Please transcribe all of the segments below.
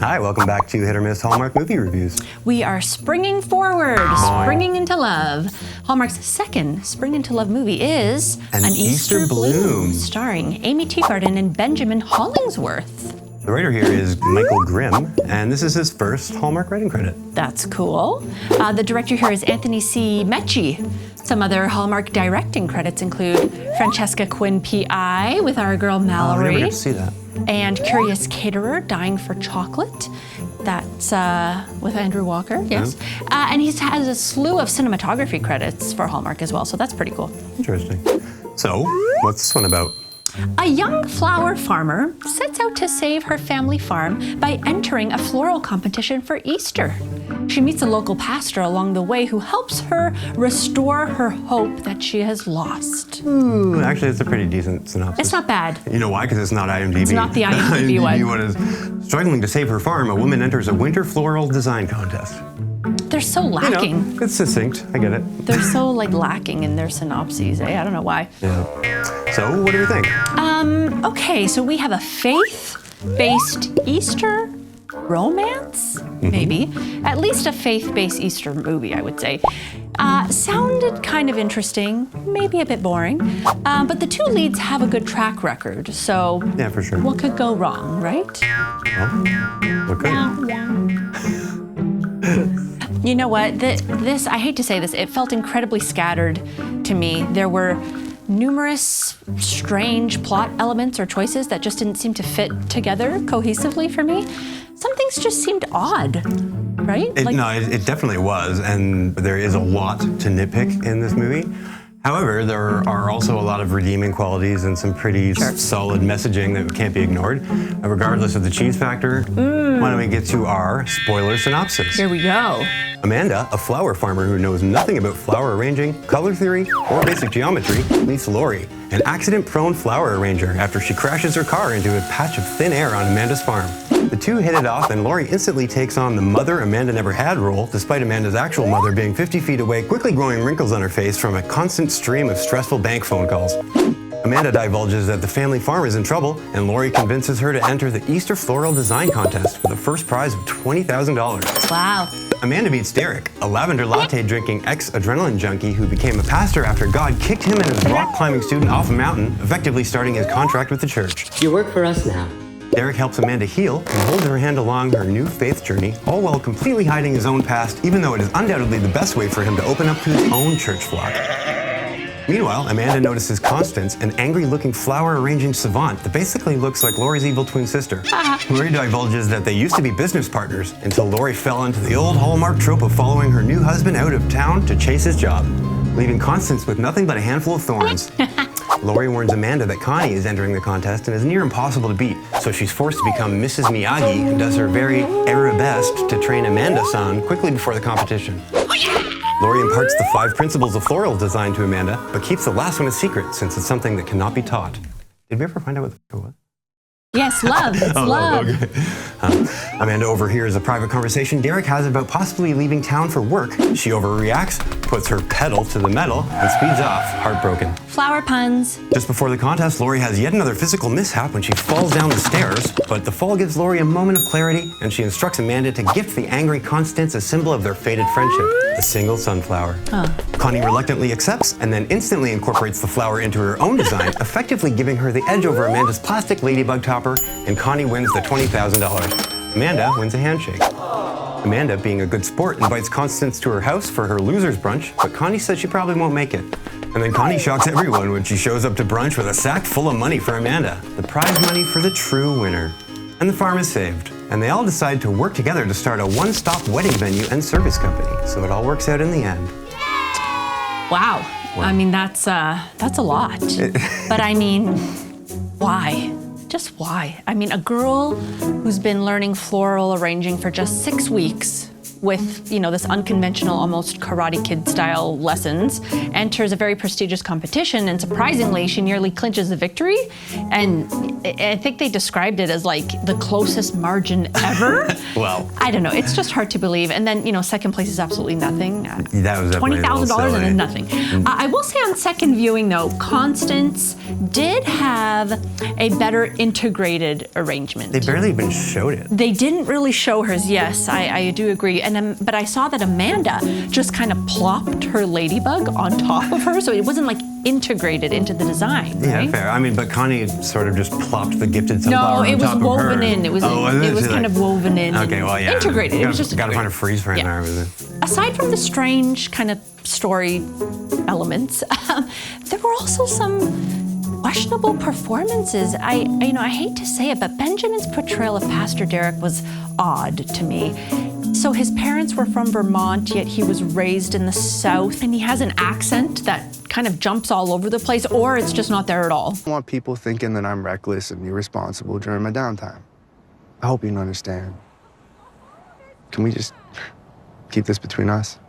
Hi, welcome back to Hit or Miss Hallmark Movie Reviews. We are springing forward, springing into love. Hallmark's second Spring into Love movie is An Easter Bloom, starring Aimee Teegarden and Benjamin Hollingsworth. The writer here is Michael Grimm, and this is his first Hallmark writing credit. That's cool. The director here is Anthony C. Mecchi. Some other Hallmark directing credits include Francesca Quinn P.I. with our girl Mallory. I never get to see that. And Curious Caterer, Dying for Chocolate. That's with Andrew Walker, yes. Yeah. And he has a slew of cinematography credits for Hallmark as well, so that's pretty cool. Interesting. So, what's this one about? A young flower farmer sets out to save her family farm by entering a floral competition for Easter. She meets a local pastor along the way who helps her restore her hope that she has lost. Ooh, actually, it's a pretty decent synopsis. It's not bad. You know why? Because it's not IMDb. It's not the IMDb one. IMDb one is struggling to save her farm. A woman enters a winter floral design contest. They're so lacking. You know, it's succinct. I get it. They're so lacking in their synopses, eh? I don't know why. Yeah. So, what do we think? Okay, so we have a faith-based Easter romance, maybe. At least a faith-based Easter movie, I would say. Sounded kind of interesting, maybe a bit boring, but the two leads have a good track record, so yeah, for sure. What could go wrong, right? Well, what could? You know what? This, I hate to say this, it felt incredibly scattered to me. There were numerous strange plot elements or choices that just didn't seem to fit together cohesively for me. Some things just seemed odd, right? It definitely was, and there is a lot to nitpick in this movie. However, there are also a lot of redeeming qualities and some pretty solid messaging that can't be ignored. Regardless of the cheese factor, why don't we get to our spoiler synopsis? Here we go. Amanda, a flower farmer who knows nothing about flower arranging, color theory, or basic geometry, meets Lori, an accident-prone flower arranger, after she crashes her car into a patch of thin air on Amanda's farm. The two hit it off, and Lori instantly takes on the mother Amanda never had role, despite Amanda's actual mother being 50 feet away, quickly growing wrinkles on her face from a constant stream of stressful bank phone calls. Amanda divulges that the family farm is in trouble, and Lori convinces her to enter the Easter Floral Design Contest for the first prize of $20,000. Wow. Amanda meets Derek, a lavender latte-drinking ex-adrenaline junkie who became a pastor after God kicked him and his rock-climbing student off a mountain, effectively starting his contract with the church. You work for us now. Derek helps Amanda heal and holds her hand along her new faith journey, all while completely hiding his own past, even though it is undoubtedly the best way for him to open up to his own church flock. Meanwhile, Amanda notices Constance, an angry-looking flower-arranging savant that basically looks like Lori's evil twin sister. Lori divulges that they used to be business partners until Lori fell into the old Hallmark trope of following her new husband out of town to chase his job, leaving Constance with nothing but a handful of thorns. Lori warns Amanda that Connie is entering the contest and is near impossible to beat, so she's forced to become Mrs. Miyagi and does her very arabesque to train Amanda-san quickly before the competition. Lori imparts the 5 principles of floral design to Amanda, but keeps the last one a secret since it's something that cannot be taught. Did we ever find out what it was? Yes, love. It's love. Okay. Amanda overhears a private conversation Derek has about possibly leaving town for work. She overreacts, puts her pedal to the metal, and speeds off, heartbroken. Flower puns. Just before the contest, Lori has yet another physical mishap when she falls down the stairs, but the fall gives Lori a moment of clarity, and she instructs Amanda to gift the angry Constance a symbol of their fated friendship, a single sunflower. Connie reluctantly accepts, and then instantly incorporates the flower into her own design, effectively giving her the edge over Amanda's plastic ladybug topper, and Connie wins the $20,000. Amanda wins a handshake. Amanda, being a good sport, invites Constance to her house for her loser's brunch, but Connie says she probably won't make it. And then Connie shocks everyone when she shows up to brunch with a sack full of money for Amanda, the prize money for the true winner. And the farm is saved, and they all decide to work together to start a one-stop wedding venue and service company, so it all works out in the end. Wow. I mean, that's a lot. But I mean, why? Just why? I mean, a girl who's been learning floral arranging for just 6 weeks with, this unconventional, almost Karate Kid style lessons, enters a very prestigious competition, and surprisingly, she nearly clinches the victory. And I think they described it as like the closest margin ever. Well, I don't know. It's just hard to believe. And then, second place is absolutely nothing. That was definitely $20,000 and then nothing. I will say on second viewing, though, Constance did have a better integrated arrangement. They barely even showed it. They didn't really show hers, yes, I do agree. But I saw that Amanda just kind of plopped her ladybug on top of her, so it wasn't like integrated into the design, Yeah, right? fair. I mean, but Connie sort of just plopped the gifted sunflower on top of her. No, it was woven in. It was kind of woven in. Okay, well, yeah. Integrated. It was just gotta find a freeze frame there. Aside from the strange kind of story elements, there were also some questionable performances. I hate to say it, but Benjamin's portrayal of Pastor Derek was odd to me. So his parents were from Vermont, yet he was raised in the South, and he has an accent that kind of jumps all over the place, or it's just not there at all. I don't want people thinking that I'm reckless and irresponsible during my downtime. I hope you can understand. Can we just keep this between us?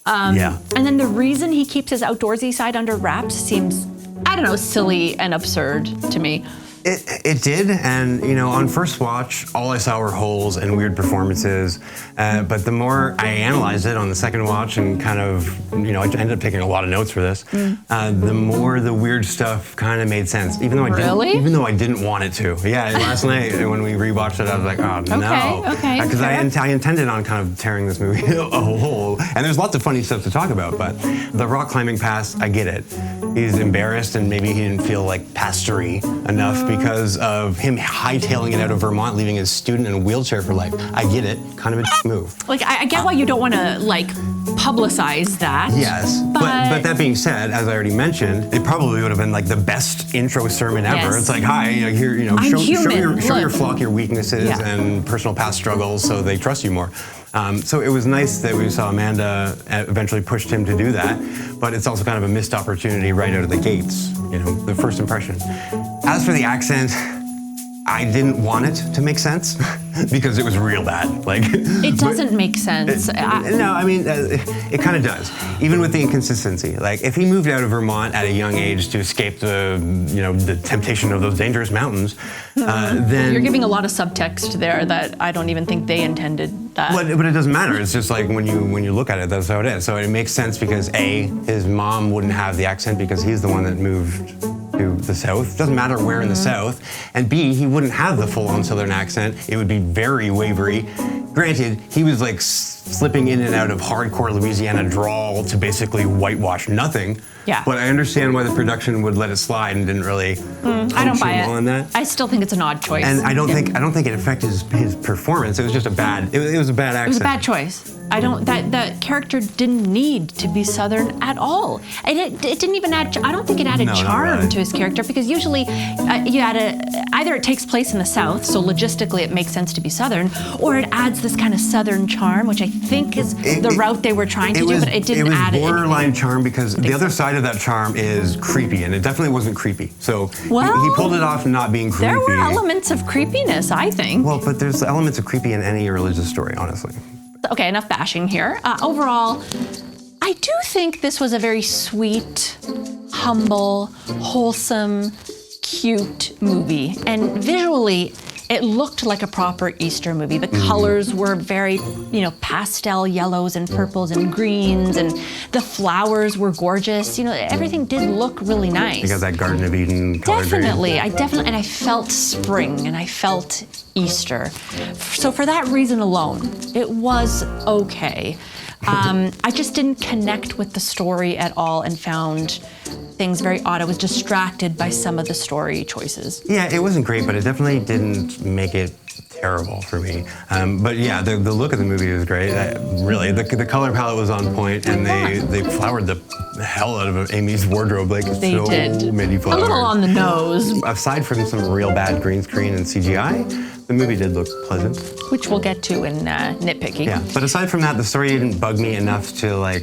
Yeah. And then the reason he keeps his outdoorsy side under wraps seems, I don't know, silly and absurd to me. It did, and on first watch, all I saw were holes and weird performances. But the more I analyzed it on the second watch and kind of, I ended up taking a lot of notes for this. The more the weird stuff kind of made sense, even though I didn't want it to. Yeah, last night when we rewatched it, I was like, oh no, okay, because I intended on kind of tearing this movie a hole. And there's lots of funny stuff to talk about, but the rock climbing pass, I get it. He's embarrassed, and maybe he didn't feel like pastory enough because of him hightailing it out of Vermont, leaving his student in a wheelchair for life. I get it, kind of a move. Like, I get why you don't want to, publicize that. Yes, but that being said, as I already mentioned, it probably would have been like the best intro sermon ever. Yes. It's like, hi, here, show your flock your weaknesses and personal past struggles so they trust you more. So it was nice that we saw Amanda eventually pushed him to do that, but it's also kind of a missed opportunity right out of the gates, the first impression. As for the accent, I didn't want it to make sense because it was real bad. It doesn't make sense. No, I mean, it kind of does, even with the inconsistency. Like, if he moved out of Vermont at a young age to escape the temptation of those dangerous mountains, then you're giving a lot of subtext there that I don't even think they intended that. But it doesn't matter. It's just like when you look at it, that's how it is. So it makes sense because A, his mom wouldn't have the accent because he's the one that moved to the South. Doesn't matter where in the South. And B, he wouldn't have the full-on Southern accent. It would be very wavery. Granted, he was like slipping in and out of hardcore Louisiana drawl to basically whitewash nothing. Yeah. But I understand why the production would let it slide and didn't really I don't buy it. on that. I still think it's an odd choice. And I don't think it affected his performance. It was just a bad. It was a bad accent. It was a bad choice. That character didn't need to be Southern at all. And it didn't even add. I don't think it added charm to his character because usually either it takes place in the South, so logistically it makes sense to be Southern, or it adds this kind of Southern charm, which I think is the route they were trying to do, but it didn't add it. It was borderline charm because the other side of that charm is creepy, and it definitely wasn't creepy. So he pulled it off not being creepy. There were elements of creepiness, I think. Well, but there's elements of creepy in any religious story, honestly. Okay, enough bashing here. Overall, I do think this was a very sweet, humble, wholesome, cute movie. And visually, it looked like a proper Easter movie. The colors were very, pastel yellows and purples and greens, and the flowers were gorgeous. Everything did look really nice. You got that Garden of Eden color Definitely, and I felt spring, and I felt Easter. So for that reason alone, it was okay. I just didn't connect with the story at all and found things very odd. I was distracted by some of the story choices. Yeah, it wasn't great, but it definitely didn't make it terrible for me. But yeah, the look of the movie was great. Really, the color palette was on point, and they flowered the hell out of Aimee's wardrobe. They did. Many flowers. A little on the nose. Aside from some real bad green screen and CGI, the movie did look pleasant. Which we'll get to in Nit Picky. Yeah, but aside from that, the story didn't bug me enough to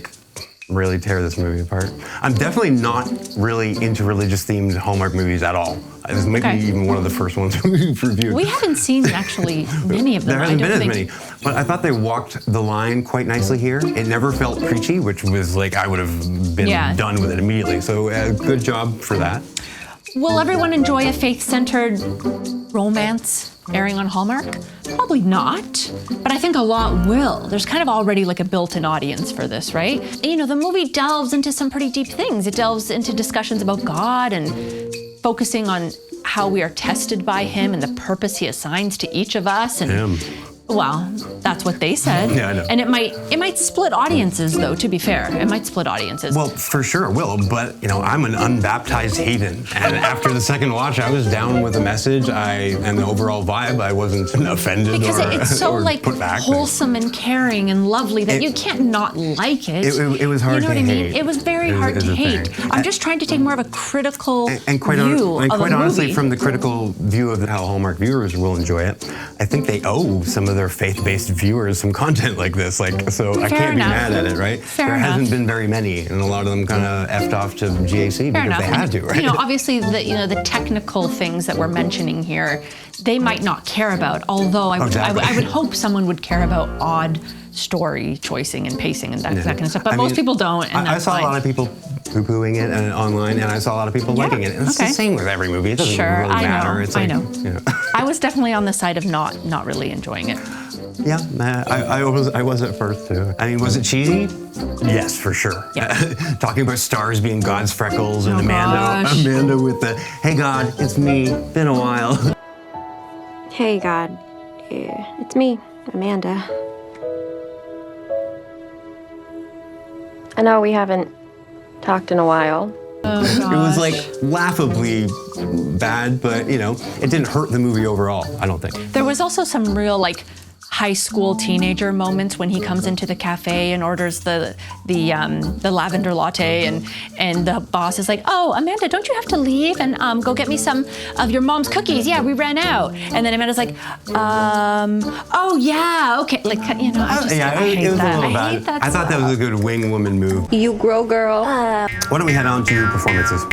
really tear this movie apart. I'm definitely not really into religious themed Hallmark movies at all. This might be even one of the first ones we've reviewed. We haven't seen actually many of them. There hasn't been as think. many, but I thought they walked the line quite nicely here. It never felt preachy, which was like I would have been done with it immediately. So good job for that. Will everyone enjoy a faith-centered romance airing on Hallmark? Probably not, but I think a lot will. There's kind of already like a built-in audience for this, right? You know, the movie delves into some pretty deep things. It delves into discussions about God and focusing on how we are tested by Him and the purpose He assigns to each of us. And well, that's what they said. Yeah, I know. And it might split audiences, though, to be fair. It might split audiences. Well, for sure it will, but you know, I'm an unbaptized heathen. And after the second watch, I was down with the message and the overall vibe. I wasn't offended because it's so or like put back. wholesome and caring and lovely that you can't not like it. It was hard you know to what I hate. mean? It was very hard to hate. I'm just trying to take more of a critical and quite view of quite a honestly, movie. from the critical view of how Hallmark viewers will enjoy it, I think they owe some of their faith-based viewers some content like this. Like, so I Fair can't enough. be mad at it, right? Fair there enough. hasn't been very many, and a lot of them kind of effed off to GAC because enough. they had to, right? You know, obviously, the technical things that we're mentioning here, they might not care about. Although I would hope someone would care about odd story choicing and pacing and that kind of stuff. But most people don't. And I saw a lot of people poo-pooing it online, and I saw a lot of people liking it. And it's the same with every movie. It doesn't really matter. It's like, I know. You know. I was definitely on the side of not really enjoying it. Yeah, I was at first too. I mean, was it cheesy? Yes, for sure. Yeah. Talking about stars being God's freckles and gosh. Amanda with the, hey God, it's me, been a while. Hey, God. Yeah, it's me, Amanda. I know we haven't talked in a while. Oh, gosh. It was like laughably bad, but you know, it didn't hurt the movie overall, I don't think. There was also some real like high school teenager moments when he comes into the cafe and orders the lavender latte and the boss is like, oh, Amanda, don't you have to leave and go get me some of your mom's cookies? Yeah, we ran out. And then Amanda's like, oh yeah, okay. Like, you know, I hate that. It was a little I bad. hate that I thought that was a good wing woman move. You grow, girl. Why don't we head on to performances?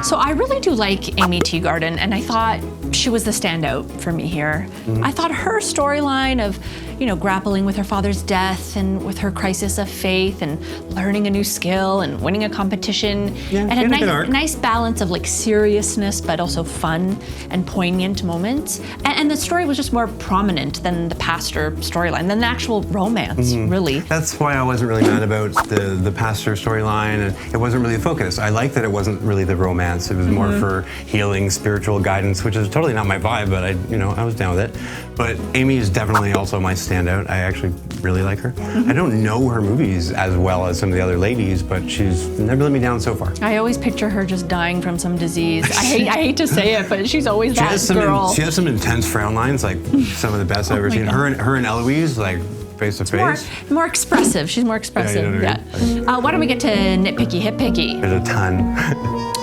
So I really do like Aimee Teegarden, and I thought she was the standout for me here. I thought her storyline of, you know, grappling with her father's death and with her crisis of faith and learning a new skill and winning a competition, and she had a good a arc. nice balance of like seriousness but also fun and poignant moments. And the story was just more prominent than the pastor storyline, than the actual romance, really. That's why I wasn't really mad about the pastor storyline, and it wasn't really the focus. I like that it wasn't really the romance. It was more for healing, spiritual guidance, which is totally not my vibe, but I was down with it. But Aimee is definitely also my standout. I actually really like her. I don't know her movies as well as some of the other ladies, but she's never let me down so far. I always picture her just dying from some disease. I hate to say it, but she's always that girl. She has some intense frown lines, like some of the best I've ever seen. God. Her and Eloise, like face to face. More expressive. She's more expressive. you know what I mean? Why don't we get to Nit Picky, Hit Picky? There's a ton.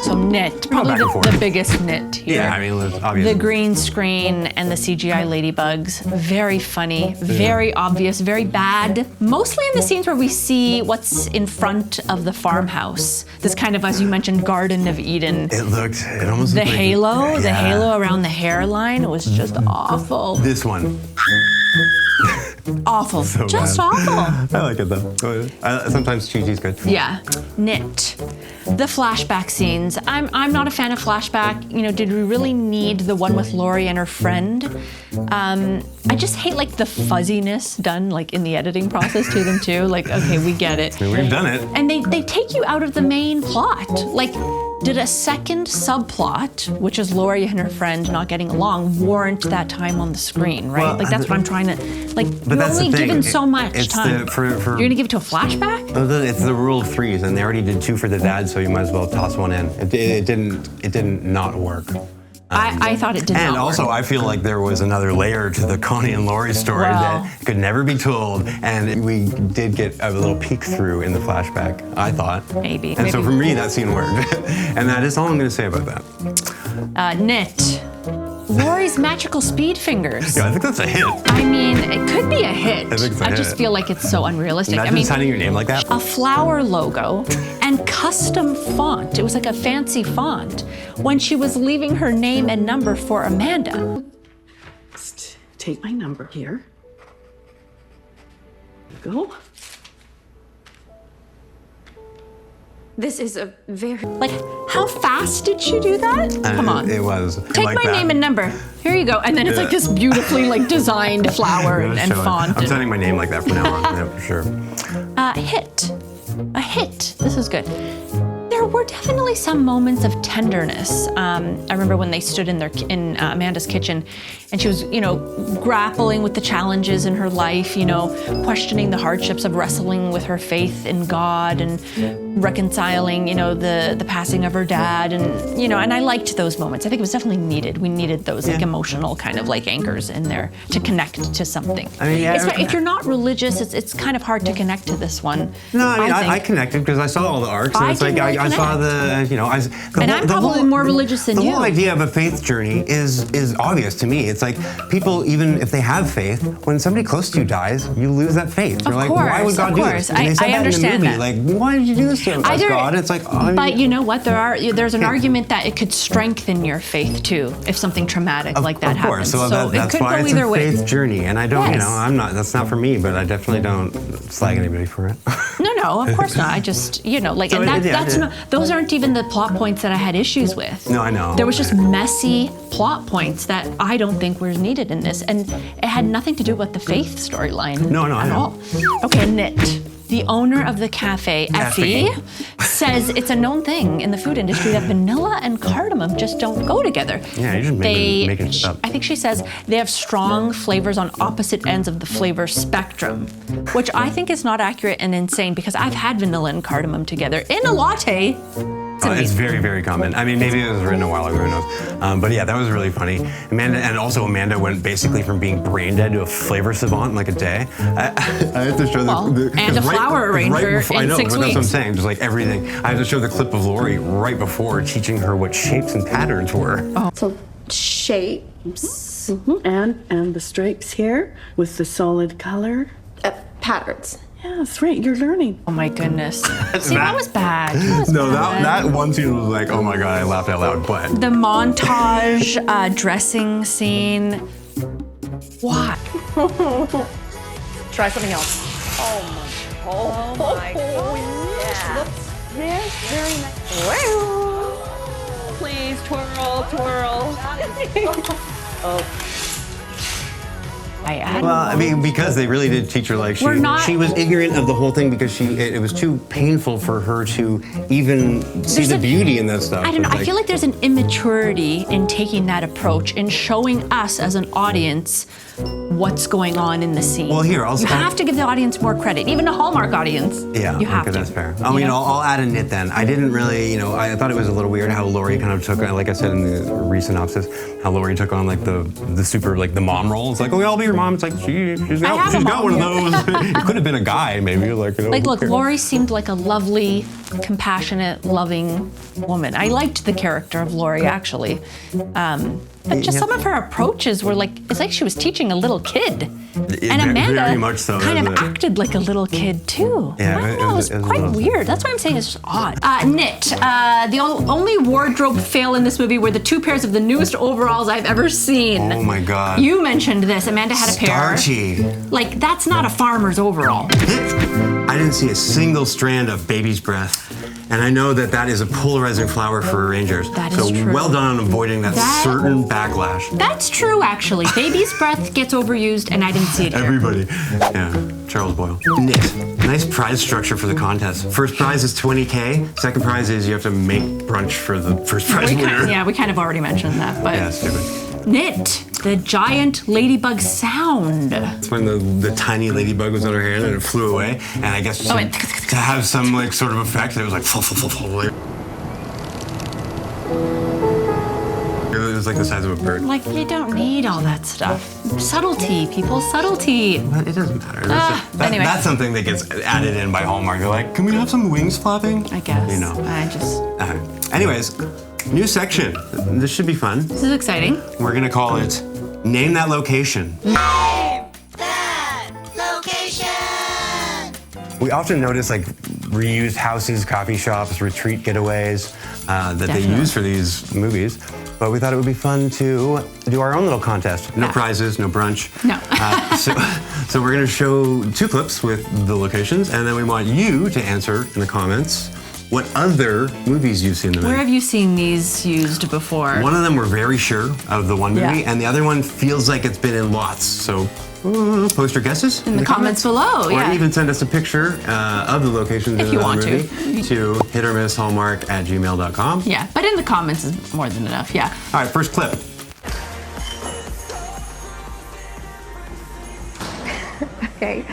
So Nit, probably back and forth. the biggest Nit here. Yeah, I mean, obviously. The green screen and the CGI ladybugs, very funny, very obvious, very bad. Mostly in the scenes where we see what's in front of the farmhouse. This kind of, as you mentioned, Garden of Eden. It almost The looked like halo, the yeah. halo around the hairline, it was just awful. This one. Awful. So Just bad. awful. I like it though. Sometimes cheesy's good. Yeah. Nit. The flashback scenes. I'm not a fan of flashback. You know, did we really need the one with Lori and her friend? I just hate like the fuzziness done like in the editing process to them too. Like, okay, we get it. I mean, we've done it. And they take you out of the main plot. Like, did a second subplot, which is Lori and her friend not getting along, warrant that time on the screen, right? Well, like that's what I'm trying to, like, But you're that's the only thing. given so much It's time. for You're gonna give it to a flashback? It's the rule of threes, and they already did two for the dad, so you might as well toss one in. It didn't not work. I thought it did And not also, work. I feel like there was another layer to the Connie and Lori story Wow. that could never be told, and we did get a little peek through in the flashback, I thought. Maybe. And so for me, that scene worked. And that is all I'm going to say about that. Nit. Lori's magical speed fingers. Yeah, I think that's a hit. I mean, it could be a hit. I think it's a I just hit. feel like it's so unrealistic. Imagine I mean, signing your name like that. a flower logo, and and custom font. It was like a fancy font when she was leaving her name and number for Amanda. Just take my number here. Go. This is a very, like, how fast did she do that? Come on. It was. Take like my that. name and number. Here you go. And then it's like this beautifully like designed flower and font. I'm signing my name like that from now on, yeah, for sure. Hit. A hit. This is good. There were definitely some moments of tenderness. I remember when they stood in Amanda's kitchen, and she was, grappling with the challenges in her life, questioning the hardships of wrestling with her faith in God and reconciling, the passing of her dad, and I liked those moments. I think it was definitely needed. We needed those like emotional kind of like anchors in there to connect to something. I mean, yeah, if you're not religious, it's kind of hard to connect to this one. No, I mean, I think. connected because I saw all the arcs, and it's like I saw I'm probably more religious than you. you. The whole idea of a faith journey is obvious to me. It's like people, even if they have faith, when somebody close to you dies, you lose that faith. You're like, why would God do this? And they said I that understand in the movie. that. Like, why did you do this to us, God? It's like, but you know what? There's an argument that it could strengthen your faith too if something traumatic like that happens. So that's it could why go it's either a way. faith journey, and I don't, Yes. that's not for me, but I definitely don't slag anybody for it. No, of course not. I just, those aren't even the plot points that I had issues with. No, I know. There was just messy plot points that I don't think were needed in this, and it had nothing to do with the faith storyline I at know. all. Okay, Nit, the owner of the cafe, Effie, says it's a known thing in the food industry that vanilla and cardamom just don't go together. Yeah, you're just making shit up. I think she says they have strong flavors on opposite ends of the flavor spectrum, which I think is not accurate and insane because I've had vanilla and cardamom together in a latte. It's very, very common. I mean, maybe it was written a while ago, who knows? But yeah, that was really funny. Amanda went basically from being brain dead to a flavor savant in like a day. I have to show and a flower arranger in 6 I know, but that's what I'm weeks. saying. Just like everything. I have to show the clip of Lori right before teaching her what shapes and patterns were. So shapes and the stripes here with the solid color. Patterns. Yes, right. You're learning. Oh my goodness. See, that was bad. That one scene was like, oh my God, I laughed out loud. But The montage dressing scene. Why? Try something else. Oh my God. Yes, very nice. Please twirl, twirl. because they really did teach her, like, she was ignorant of the whole thing because it was too painful for her to even see the beauty in that stuff. I don't know. I feel like there's an immaturity in taking that approach and showing us as an audience what's going on in the scene. Well, here, you have to give the audience more credit, even a Hallmark audience. Yeah, you have to. That's fair. I'll add a nit then. I didn't really, I thought it was a little weird how Lori kind of took, like I said in the re-synopsis, how Lori took on like the super, like the mom role. It's like, okay, I'll be your mom. It's like she's got one of those. It could have been a guy, maybe. Like look, Lori seemed like a lovely, compassionate, loving woman. I liked the character of Lori actually. But just some of her approaches were like, it's like she was teaching a little kid. And Amanda very much so, kind of acted like a little kid too. Yeah, I don't know, it was quite weird. That's why I'm saying it's just odd. Nit, the only wardrobe fail in this movie were the 2 pairs of the newest overalls I've ever seen. Oh my God. You mentioned this. Amanda had a pair. Starchy. Like, that's not a farmer's overall. I didn't see a single strand of baby's breath. And I know that is a polarizing flower for Rangers. That is true. Well done on avoiding that certain backlash. That's true, actually. Baby's breath gets overused, and I didn't see it here. Everybody. Yeah, Charles Boyle. Nit, nice prize structure for the contest. First prize is $20K. Second prize is you have to make brunch for the first prize winner. We kind of already mentioned that, but... Yeah, stupid. Nit, the giant ladybug sound. It's when the tiny ladybug was on her hand and it flew away. And I guess to have some like sort of effect, it was like it was like the size of a bird. Like, you don't need all that stuff. Subtlety, people, subtlety. But it doesn't matter. Anyway. That's something that gets added in by Hallmark. They're like, can we have some wings flapping? I guess. I just... Anyways, new section. This should be fun. This is exciting. We're gonna call it Name That Location. Name that location. We often notice like reused houses, coffee shops, retreat getaways that they use for these movies. But we thought it would be fun to do our own little contest. No prizes, no brunch. No. So we're going to show 2 clips with the locations, and then we want you to answer in the comments what other movies you've seen them Where in. have you seen these used before? One of them we're very sure of the one movie, Yeah. and the other one feels like it's been in lots. So post your guesses in the comments below, or yeah. even send us a picture of the locations If in you the want movie to hitormisshallmark@gmail.com. Yeah, but in the comments is more than enough, yeah. All right, first clip. Okay.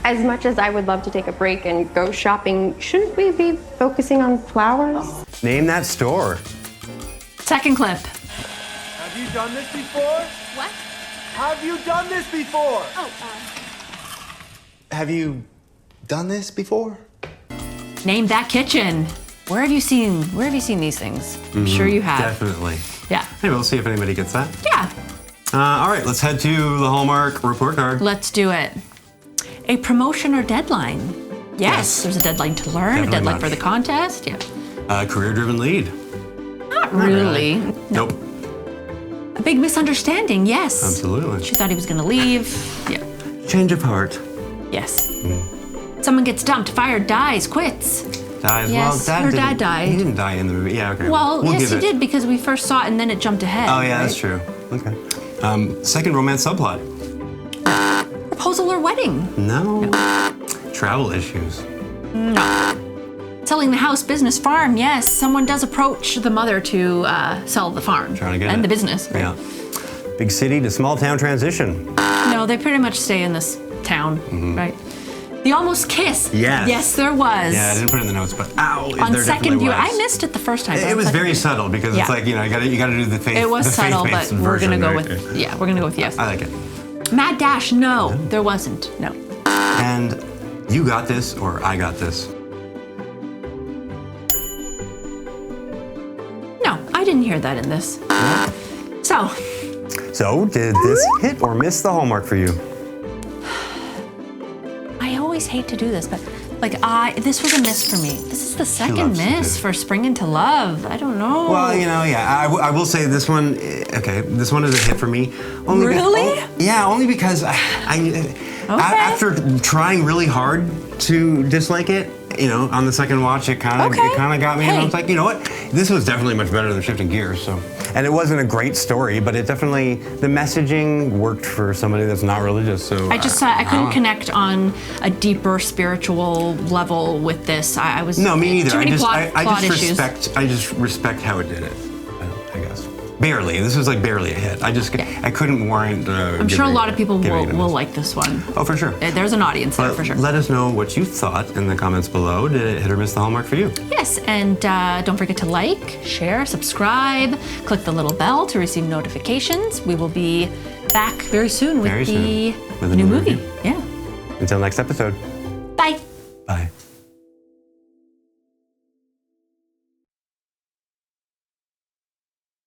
As much as I would love to take a break and go shopping, shouldn't we be focusing on flowers? Name that store. Second clip. Have you done this before? What? Have you done this before? Oh, Have you done this before? Name that kitchen. Where have you seen these things? I'm sure you have. Definitely. Yeah. Anyway, we'll see if anybody gets that. Yeah. All right, let's head to the Hallmark report card. Let's do it. A promotion or deadline? Yes. There's a deadline to learn, Definitely a deadline much. for the contest. Yeah. Career-driven lead. Not really. Nope. A big misunderstanding. Yes. Absolutely. She thought he was going to leave. Yeah. Change of heart. Yes. Someone gets dumped, fired, dies, quits. Dies. Yes, Well, her dad died. He didn't die in the movie. Yeah, okay. Well, We'll yes, give he it. did because we first saw it and then it jumped ahead. Oh, yeah, right? that's true. Okay. Second romance subplot. Proposal or wedding? No. Travel issues. No. Selling the house, business, farm. Yes, someone does approach the mother to sell the farm Trying to get and it. the business. Yeah. Big city to small town transition. No, they pretty much stay in this town, right? The almost kiss. Yes. Yes, there was. Yeah, I didn't put it in the notes, but ow, On there second definitely view, was. I missed it the first time. It was second very view. subtle because Yeah. it's like, you know, you gotta do the faith. It was the subtle, but faith-based we're gonna version, go right? with we're gonna go with yes. I like it. Mad dash? No, there wasn't. No. And you got this, or I got this. No, I didn't hear that in this. So, So, did this hit or miss the Hallmark for you? I always hate to do this, but this was a miss for me. This is the second loves to miss do. for Spring Into Love. I don't know. Well, you know, yeah, I will say this one. Okay, this one is a hit for me. Only Really? Only because after trying really hard to dislike it, you know, on the second watch, it kind of got me, and I was like, you know what, this was definitely much better than Shifting Gears. So, and it wasn't a great story, but it definitely the messaging worked for somebody that's not religious. So I just I couldn't connect on a deeper spiritual level with this. I was No, me neither. Too many plot I just issues. I just respect how it did it. I guess barely. This was like barely a hit. I couldn't warrant. I'm sure a lot of people will like this one. Oh, for sure. There's an audience there for sure. Let us know what you thought in the comments below. Did it hit or miss the Hallmark for you? Yes, and don't forget to like, share, subscribe, click the little bell to receive notifications. We will be back very soon with Very soon. the With a new new movie. review. Yeah. Until next episode. Bye. Bye.